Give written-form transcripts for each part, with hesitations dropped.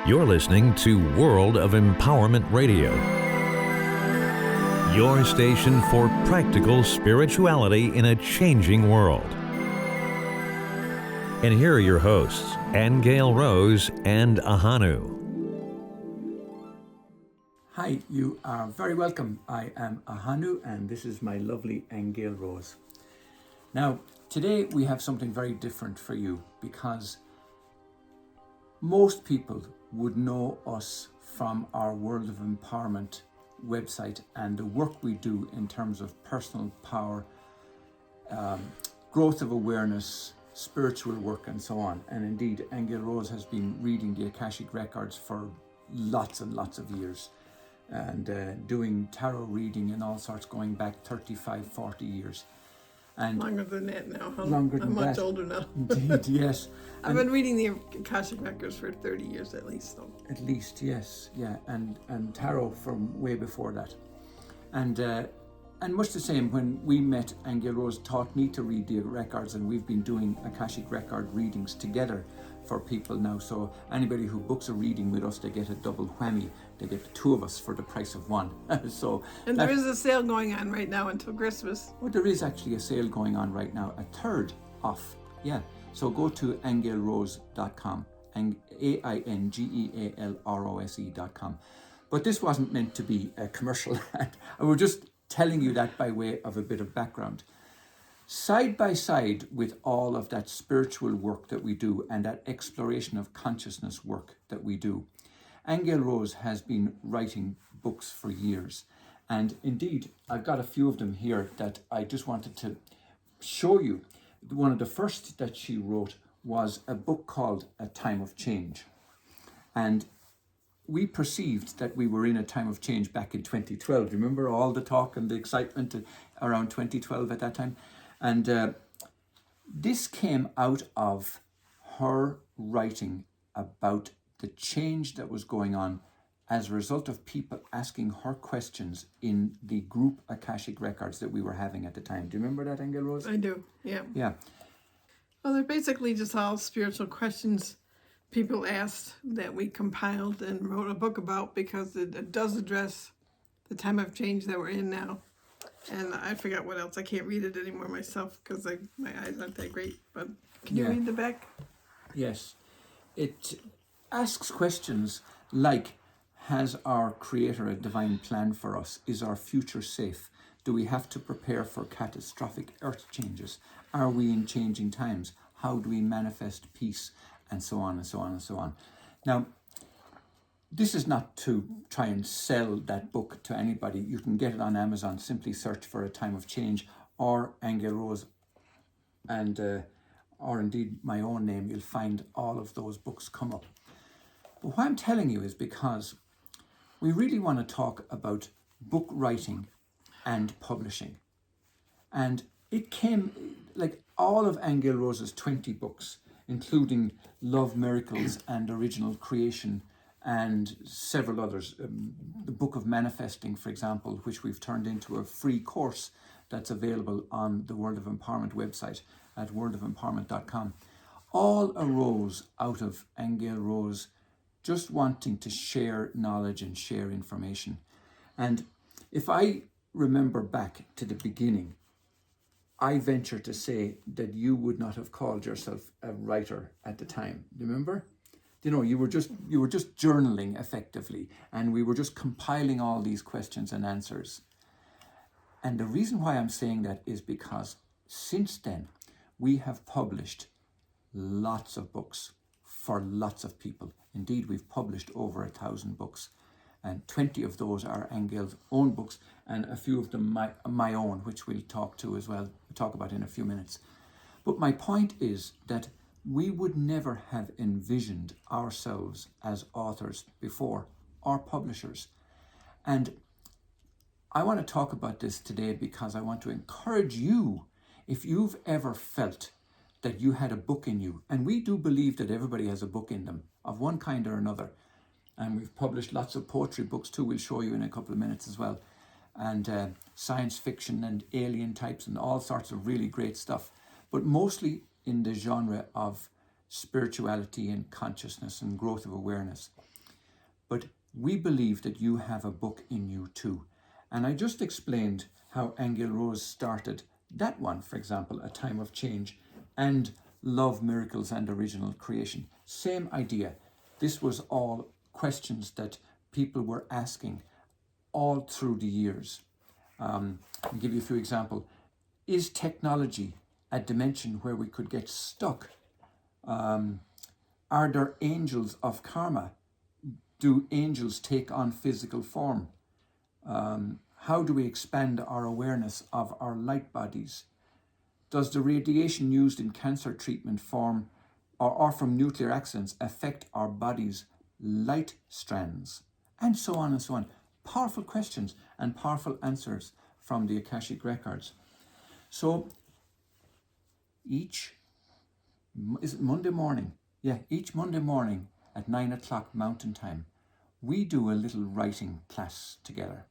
You're listening to World of Empowerment Radio, your station for practical spirituality in a changing world. And here are your hosts, Aingeal Rose and Ahonu. Hi, you are very welcome. I am Ahonu and this is my lovely Aingeal Rose. Now, today we have something very different for you because most people would know us from our World of Empowerment website and the work we do in terms of personal power, growth of awareness, spiritual work and so on. And indeed, Aingeal Rose has been reading the Akashic Records for lots and lots of years and doing tarot reading and all sorts going back 35, 40 years. And longer than that now. I'm much older now. Indeed, yes. I've been reading the Akashic Records for 30 years at least. So. At least, yes, yeah, and tarot from way before that. And much the same, when we met, Aingeal Rose taught me to read the records, and we've been doing Akashic Record readings together for people now. So anybody who books a reading with us, they get a double whammy. They get the two of us for the price of one. And there is a sale going on right now until Christmas. Well, there is actually a sale going on right now, a third off. Yeah. So go to aingealrose.com, aingealrose.com. But this wasn't meant to be a commercial ad. We're just telling you that by way of a bit of background. Side by side with all of that spiritual work that we do and that exploration of consciousness work that we do, Aingeal Rose has been writing books for years. And indeed, I've got a few of them here that I just wanted to show you. One of the first that she wrote was a book called A Time of Change. And we perceived that we were in a time of change back in 2012. Remember all the talk and the excitement around 2012 at that time? And this came out of her writing about the change that was going on as a result of people asking her questions in the group Akashic Records that we were having at the time. Do you remember that, Aingeal Rose? I do, yeah. Yeah. Well, they're basically just all spiritual questions people asked that we compiled and wrote a book about because it does address the time of change that we're in now. And I forgot what else. I can't read it anymore myself because my eyes aren't that great. But can you read the back? Yes. It asks questions like, has our Creator a divine plan for us? Is our future safe? Do we have to prepare for catastrophic earth changes? Are we in changing times? How do we manifest peace? And so on and so on and so on. Now, this is not to try and sell that book to anybody. You can get it on Amazon. Simply search for A Time of Change or Aingeal Rose and or indeed my own name. You'll find all of those books come up. But what I'm telling you is because we really want to talk about book writing and publishing. And it came, like all of Aingeal Rose's 20 books, including Love, Miracles and Original Creation and several others. The Book of Manifesting, for example, which we've turned into a free course that's available on the World of Empowerment website at worldofempowerment.com. All arose out of Aingeal Rose just wanting to share knowledge and share information. And if I remember back to the beginning, I venture to say that you would not have called yourself a writer at the time. Remember? You know, you were just journaling effectively, and we were just compiling all these questions and answers. And the reason why I'm saying that is because since then, we have published lots of books for lots of people. Indeed, we've published over 1,000 books, and 20 of those are Aingeal's own books, and a few of them my own, which we'll talk about in a few minutes. But my point is that we would never have envisioned ourselves as authors before, or publishers. And I want to talk about this today because I want to encourage you, if you've ever felt that you had a book in you, and we do believe that everybody has a book in them of one kind or another. And we've published lots of poetry books too, we'll show you in a couple of minutes as well. And science fiction and alien types and all sorts of really great stuff. But mostly in the genre of spirituality and consciousness and growth of awareness. But we believe that you have a book in you too. And I just explained how Aingeal Rose started that one, for example, A Time of Change, and Love, Miracles and Original Creation. Same idea. This was all questions that people were asking all through the years. I'll give you a few examples. Is technology a dimension where we could get stuck? Are there angels of karma? Do angels take on physical form? How do we expand our awareness of our light bodies? Does the radiation used in cancer treatment form or from nuclear accidents affect our body's light strands? And so on and so on. Powerful questions and powerful answers from the Akashic Records. So each Monday morning at 9 o'clock Mountain Time, we do a little writing class together.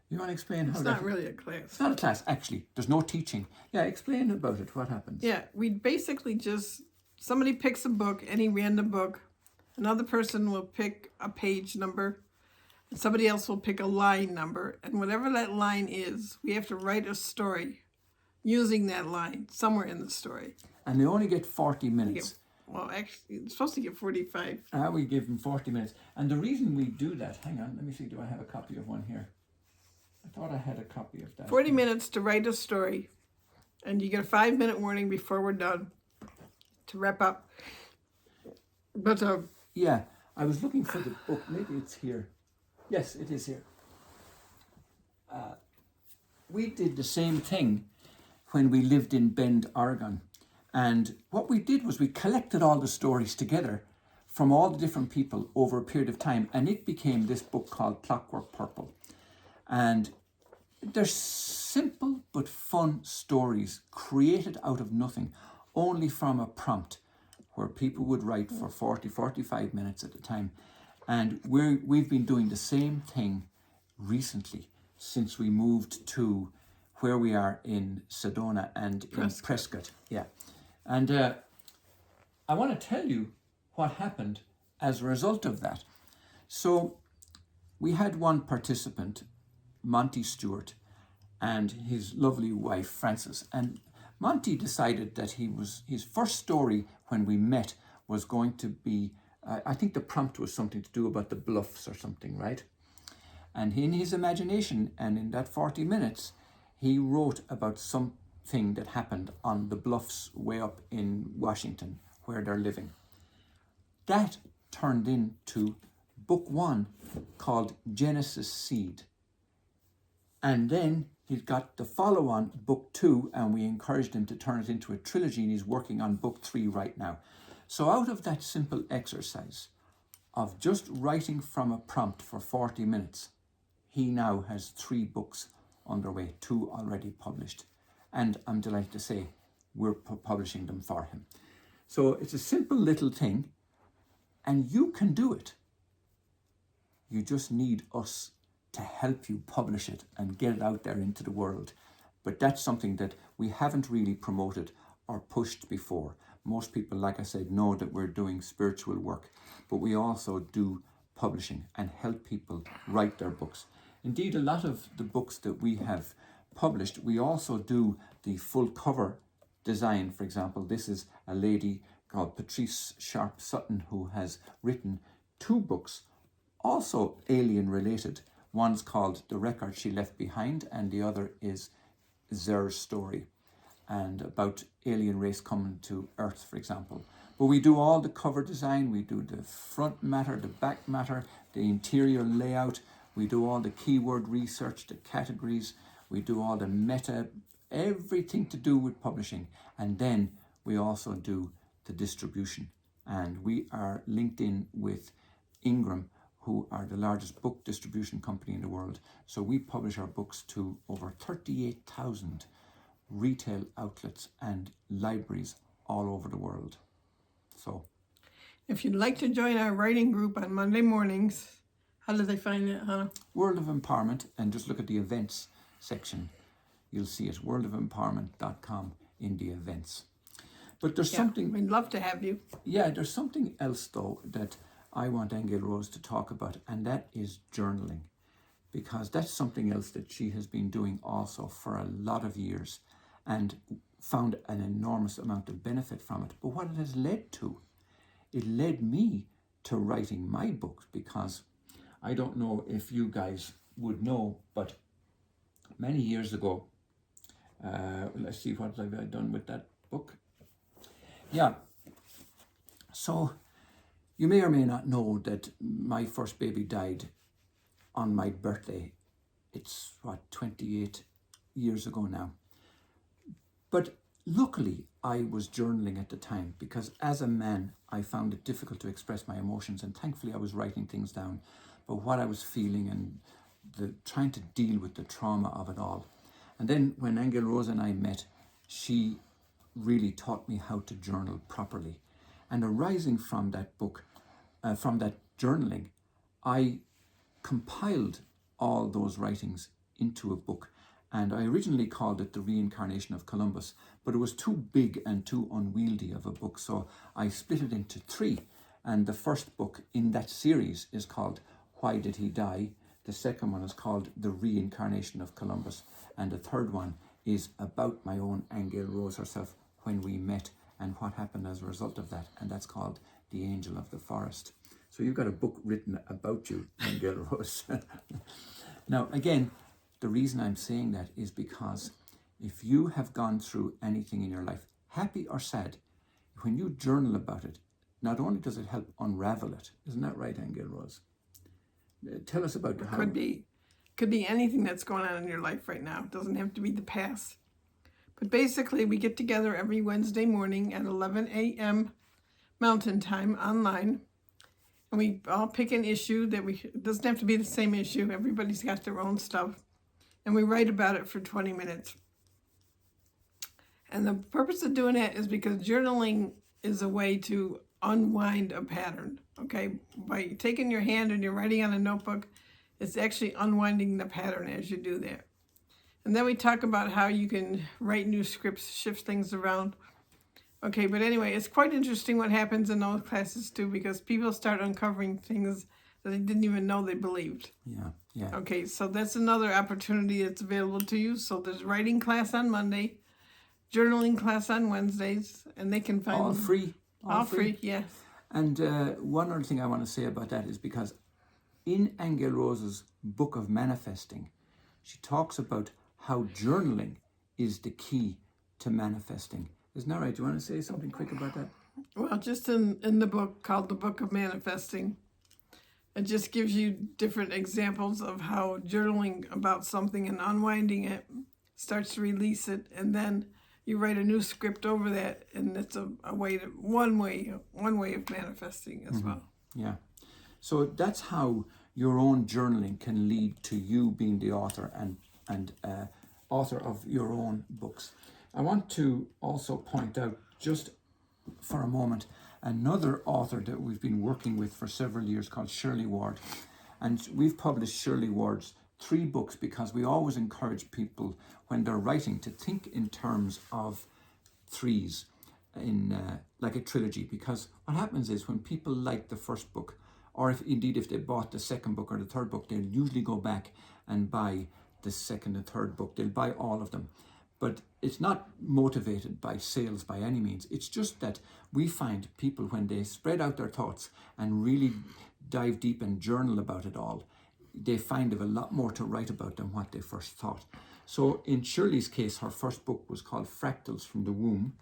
You want to explain how It's not really a class. It's not a class, actually. There's no teaching. Yeah, explain about it. What happens? Yeah, we basically just, somebody picks a book, any random book. Another person will pick a page number. And somebody else will pick a line number. And whatever that line is, we have to write a story using that line somewhere in the story. And they only get 40 minutes. Well, actually, it's supposed to get 45. We give them 40 minutes. And the reason we do that, hang on, let me see, do I have a copy of one here? I thought I had a copy of that. 40 minutes to write a story. And you get a 5-minute warning before we're done to wrap up. But yeah, I was looking for the book. Maybe it's here. Yes, it is here. We did the same thing when we lived in Bend, Oregon. And what we did was we collected all the stories together from all the different people over a period of time. And it became this book called Clockwork Purple. And they're simple but fun stories created out of nothing, only from a prompt where people would write for 40, 45 minutes at a time. And we've been doing the same thing recently since we moved to where we are in Sedona and in Prescott. Yeah. And I want to tell you what happened as a result of that. So we had one participant, Monty Stewart, and his lovely wife, Frances. And Monty decided that his first story when we met was going to be, I think the prompt was something to do about the bluffs or something, right? And in his imagination, and in that 40 minutes, he wrote about something that happened on the bluffs way up in Washington, where they're living. That turned into book 1 called Genesis Seed. And then he's got the follow-on, book 2, and we encouraged him to turn it into a trilogy, and he's working on book 3 right now. So out of that simple exercise of just writing from a prompt for 40 minutes, he now has 3 books underway, 2 already published. And I'm delighted to say we're publishing them for him. So it's a simple little thing, and you can do it. You just need us to help you publish it and get it out there into the world. But that's something that we haven't really promoted or pushed before. Most people, like I said, know that we're doing spiritual work, but we also do publishing and help people write their books. Indeed, a lot of the books that we have published, we also do the full cover design. For example, this is a lady called Patrice Sharp Sutton who has written 2 books, also alien related. One's called The Record She Left Behind, and the other is Zer's Story, and about alien race coming to Earth, for example. But we do all the cover design, we do the front matter, the back matter, the interior layout, we do all the keyword research, the categories, we do all the meta, everything to do with publishing. And then we also do the distribution. And we are linked in with Ingram, who are the largest book distribution company in the world. So we publish our books to over 38,000 retail outlets and libraries all over the world. So, if you'd like to join our writing group on Monday mornings, how do they find it, Hannah? World of Empowerment, and just look at the events section. You'll see it, worldofempowerment.com in the events. But there's Yeah, something, we'd love to have you. yeah, there's something else though that I want Aingeal Rose to talk about, and that is journaling, because that's something else that she has been doing also for a lot of years and found an enormous amount of benefit from it. But what it has led to, it led me to writing my books, because I don't know if you guys would know, but many years ago, let's see what have I done with that book. Yeah, so you may or may not know that my first baby died on my birthday. It's 28 years ago now. But luckily, I was journaling at the time, because as a man, I found it difficult to express my emotions, and thankfully I was writing things down, but what I was feeling and trying to deal with the trauma of it all. And then when Aingeal Rose and I met, she really taught me how to journal properly. And arising from that book, from that journaling, I compiled all those writings into a book. And I originally called it The Reincarnation of Columbus, but it was too big and too unwieldy of a book, so I split it into 3. And the first book in that series is called Why Did He Die? The second one is called The Reincarnation of Columbus. And the third one is about my own Aingeal Rose herself, when we met and what happened as a result of that. And that's called The Angel of the Forest. So you've got a book written about you, Aingeal Rose. Now, again, the reason I'm saying that is because if you have gone through anything in your life, happy or sad, when you journal about it, not only does it help unravel it, isn't that right, Aingeal Rose? Tell us about how... Could be anything that's going on in your life right now. It doesn't have to be the past. But basically, we get together every Wednesday morning at 11 a.m. Mountain Time online. And we all pick an issue it doesn't have to be the same issue. Everybody's got their own stuff. And we write about it for 20 minutes. And the purpose of doing that is because journaling is a way to unwind a pattern, okay? By taking your hand and you're writing on a notebook, it's actually unwinding the pattern as you do that. And then we talk about how you can write new scripts, shift things around. Okay, but anyway, it's quite interesting what happens in those classes too, because people start uncovering things that they didn't even know they believed. Yeah. Okay, so that's another opportunity that's available to you. So there's writing class on Monday, journaling class on Wednesdays, and they can find all free. All free, yes. And one other thing I want to say about that is because in Aingeal Rose's book of manifesting, she talks about how journaling is the key to manifesting. Isn't that right? Do you want to say something quick about that? Well, just in the book called The Book of Manifesting, it just gives you different examples of how journaling about something and unwinding it starts to release it, and then you write a new script over that, and it's one way of manifesting as well. Yeah. So that's how your own journaling can lead to you being the author and author of your own books. I want to also point out, just for a moment, another author that we've been working with for several years called Shirley Ward. And we've published Shirley Ward's 3 books because we always encourage people when they're writing to think in terms of 3s, in like a trilogy, because what happens is when people like the first book, or if they bought the second book or the third book, they'll usually go back and buy the second and third book. They'll buy all of them. But it's not motivated by sales by any means. It's just that we find people, when they spread out their thoughts and really dive deep and journal about it all, they find of a lot more to write about than what they first thought. So in Shirley's case, her first book was called Fractals from the Womb.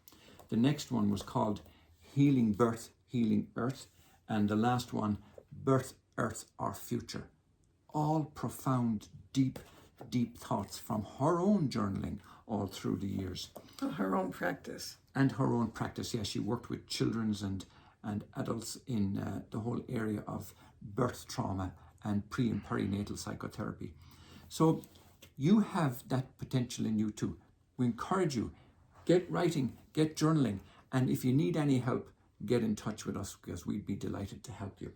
The next one was called Healing Birth, Healing Earth. And the last one, Birth, Earth, or Future. All profound, deep thoughts from her own journaling all through the years. Her own practice. And her own practice, yes. She worked with children's and adults in the whole area of birth trauma and pre and perinatal psychotherapy. So you have that potential in you too. We encourage you, get writing, get journaling, and if you need any help, get in touch with us, because we'd be delighted to help you.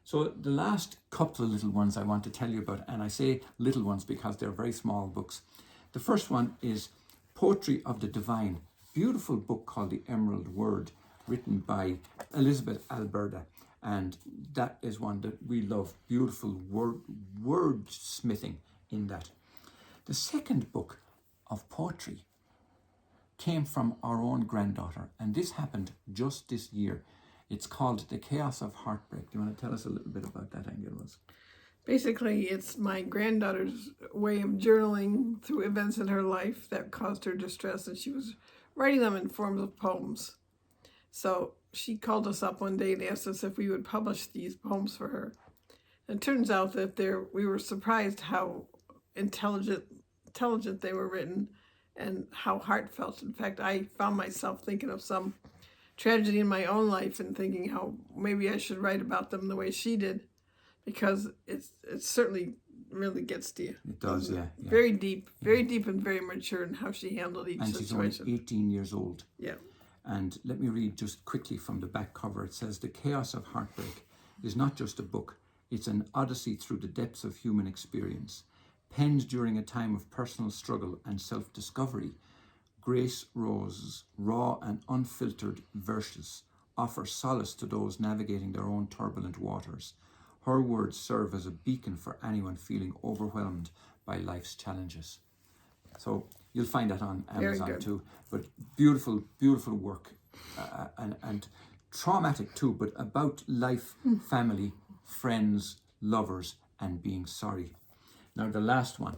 So the last couple of little ones I want to tell you about, and I say little ones because they're very small books. The first one is Poetry of the Divine, beautiful book called The Emerald Word, written by Elizabeth Alberta. And that is one that we love. Beautiful wordsmithing in that. The second book of poetry came from our own granddaughter, and this happened just this year. It's called The Chaos of Heartbreak. Do you want to tell us a little bit about that, Aingeal Rose? Basically, it's my granddaughter's way of journaling through events in her life that caused her distress, and she was writing them in forms of poems. So she called us up one day and asked us if we would publish these poems for her. And it turns out that we were surprised how intelligent they were written and how heartfelt. In fact, I found myself thinking of some tragedy in my own life and thinking how maybe I should write about them the way she did, because it certainly really gets to you. It does, yeah. Very deep and very mature in how she handled each situation. And she's only 18 years old. Yeah. And let me read just quickly from the back cover. It says, "The Chaos of Heartbreak is not just a book. It's an odyssey through the depths of human experience. Penned during a time of personal struggle and self-discovery, Grace Rose's raw and unfiltered verses offer solace to those navigating their own turbulent waters. Her words serve as a beacon for anyone feeling overwhelmed by life's challenges." So you'll find that on Amazon too. But beautiful, beautiful work, and traumatic too, but about life, family, friends, lovers, and being sorry. Now, the last one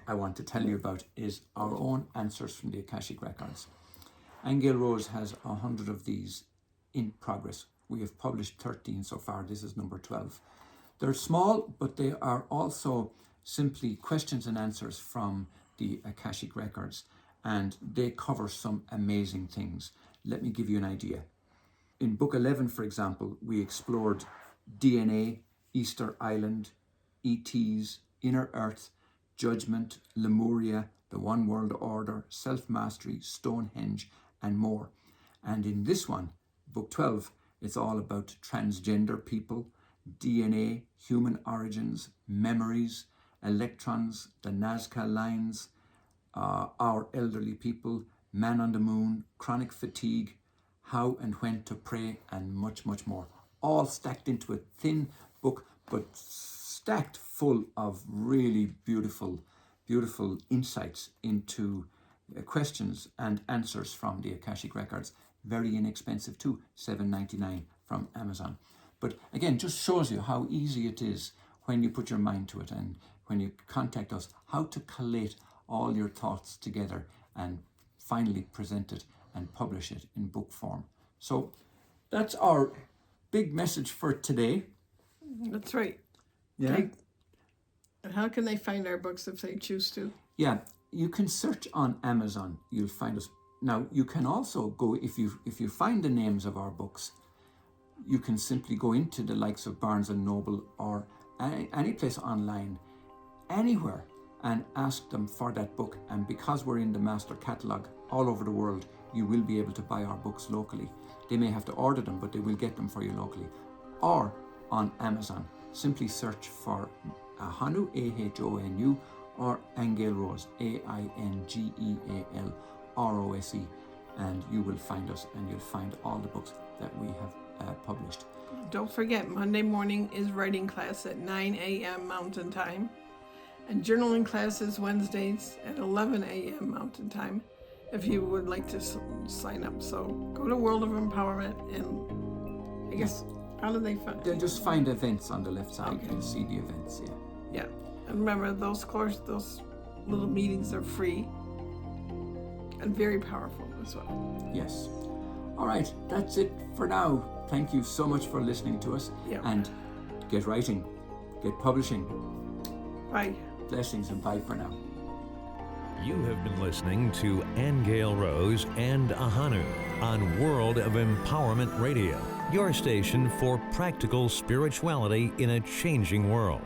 I want to tell you about is our own answers from the Akashic Records. Aingeal Rose has 100 of these in progress. We have published 13 so far. This is number 12. They're small, but they are also simply questions and answers from the Akashic Records, and they cover some amazing things. Let me give you an idea. In book 11, for example, we explored DNA, Easter Island, ETs, Inner Earth, Judgment, Lemuria, the One World Order, Self-Mastery, Stonehenge, and more. And in this one, book 12, it's all about transgender people, DNA, human origins, memories, electrons, the Nazca lines, our elderly people, man on the moon, chronic fatigue, how and when to pray, and much, much more. All stacked into a thin book, but stacked full of really beautiful, beautiful insights into questions and answers from the Akashic Records. Very inexpensive too, $7.99 from Amazon. But again, just shows you how easy it is when you put your mind to it and when you contact us, how to collate all your thoughts together and finally present it and publish it in book form. So that's our big message for today. That's right. Yeah. Okay. And how can they find our books if they choose to? Yeah, you can search on Amazon. You'll find us. Now, you can also go, if you find the names of our books, you can simply go into the likes of Barnes & Noble or any place online, anywhere, and ask them for that book. And because we're in the master catalogue all over the world, you will be able to buy our books locally. They may have to order them, but they will get them for you locally. Or on Amazon, simply search for Ahonu, Ahonu, or Aingeal Rose, Aingeal Rose, and you will find us, and you'll find all the books that we have published. Don't forget, Monday morning is writing class at 9 a.m. Mountain Time, and journaling class is Wednesdays at 11 a.m. Mountain Time, if you would like to sign up. So go to World of Empowerment, and I guess, how do they find? They'll just find events on the left side. Okay. You'll see the events, yeah. Yeah, and remember, those little meetings are free and very powerful as well. Yes. All right, that's it for now. Thank you so much for listening to us. Yeah. And get writing, get publishing. Bye. Blessings and bye for now. You have been listening to Aingeal Rose and Ahonu on World of Empowerment Radio, your station for practical spirituality in a changing world.